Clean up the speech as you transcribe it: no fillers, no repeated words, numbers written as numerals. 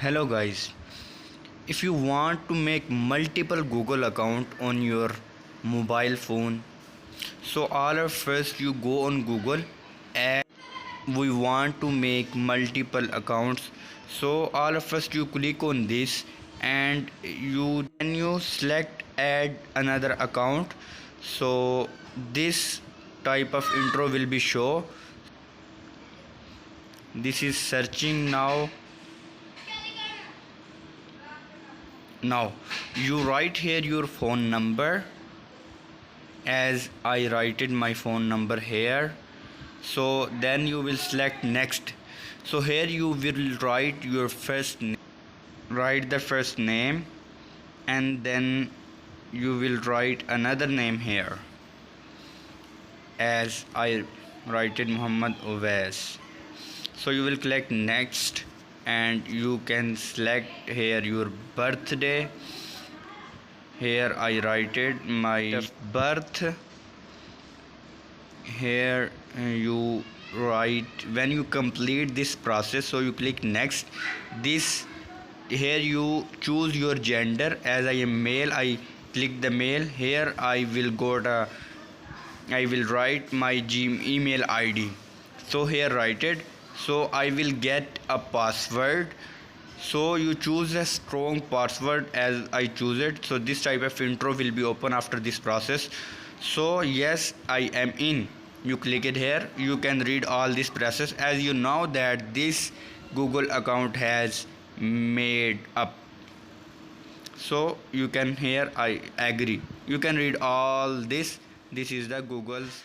Hello guys, if you want to make multiple Google account on your mobile phone, so all of first you go on Google and we want to make multiple accounts. So all of first you click on this and you select add another account. So this type of intro will be show. This is searching now. Now you write here your phone number as I write my phone number here. So then you will select next. So here you will write your first name, write the first name, and then you will write another name here as I write it Muhammad Awais. So you will click next and you can select here your birthday. Here I write it my birth. Here you write when you complete this process, so you click next. This here you choose your gender. As I am male, I click the male. Here I will write my email ID. So here write it. So I will get a password. So you choose a strong password as I choose it. So this type of intro will be open after this process. So yes, I am in. You click it here. You can read all this process. As you know that this Google account has made up. So you can here I agree. You can read all this. This is the Google's